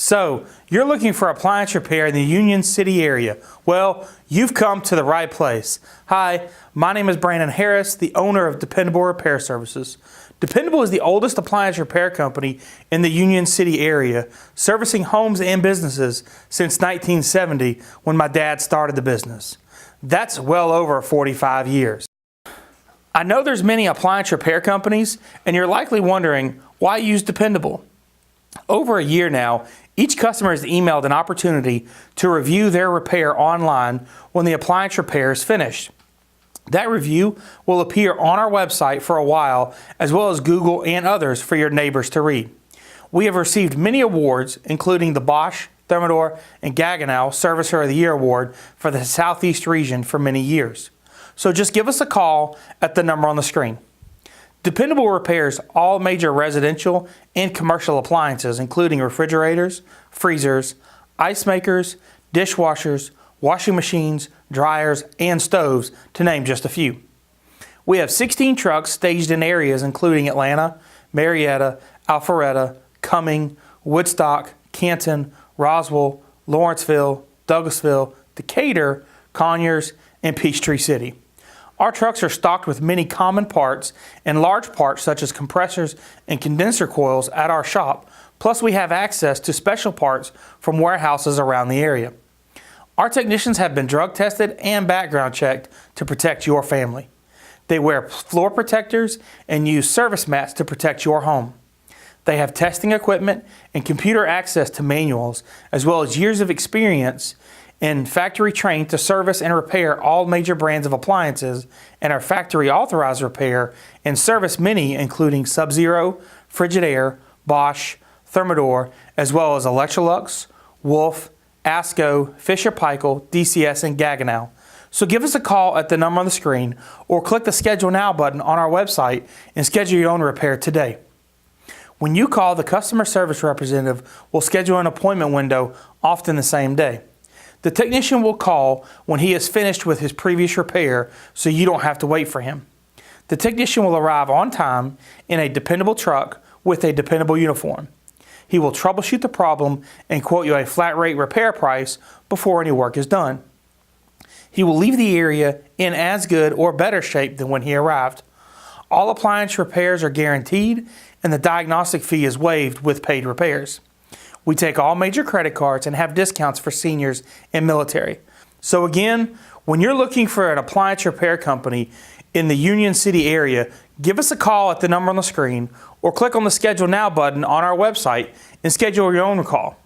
So, you're looking for appliance repair in the Union City area. Well, you've come to the right place. Hi, my name is Brandon Harris, the owner of Dependable Repair Services. Dependable is the oldest appliance repair company in the Union City area, servicing homes and businesses since 1970 when my dad started the business. That's well over 45 years. I know there's many appliance repair companies, and you're likely wondering, why use Dependable? Over a year now, each customer is emailed an opportunity to review their repair online when the appliance repair is finished. That review will appear on our website for a while, as well as Google and others for your neighbors to read. We have received many awards, including the Bosch, Thermador, and Gaggenau Servicer of the Year Award for the Southeast region for many years. So just give us a call at the number on the screen. Dependable repairs all major residential and commercial appliances, including refrigerators, freezers, ice makers, dishwashers, washing machines, dryers, and stoves, to name just a few. We have 16 trucks staged in areas including Atlanta, Marietta, Alpharetta, Cumming, Woodstock, Canton, Roswell, Lawrenceville, Douglasville, Decatur, Conyers, and Peachtree City. Our trucks are stocked with many common parts and large parts such as compressors and condenser coils at our shop, plus we have access to special parts from warehouses around the area. Our technicians have been drug tested and background checked to protect your family. They wear floor protectors and use service mats to protect your home. They have testing equipment and computer access to manuals, as well as years of experience and factory trained to service and repair all major brands of appliances, and are factory authorized repair and service many including Sub-Zero, Frigidaire, Bosch, Thermador, as well as Electrolux, Wolf, ASCO, Fisher-Paykel, DCS, and Gaggenau. So give us a call at the number on the screen or click the Schedule Now button on our website and schedule your own repair today. When you call, the customer service representative will schedule an appointment window, often the same day. The technician will call when he is finished with his previous repair, so you don't have to wait for him. The technician will arrive on time in a dependable truck with a dependable uniform. He will troubleshoot the problem and quote you a flat rate repair price before any work is done. He will leave the area in as good or better shape than when he arrived. All appliance repairs are guaranteed, and the diagnostic fee is waived with paid repairs. We take all major credit cards and have discounts for seniors and military. So again, when you're looking for an appliance repair company in the Union City area, give us a call at the number on the screen or click on the Schedule Now button on our website and schedule your own call.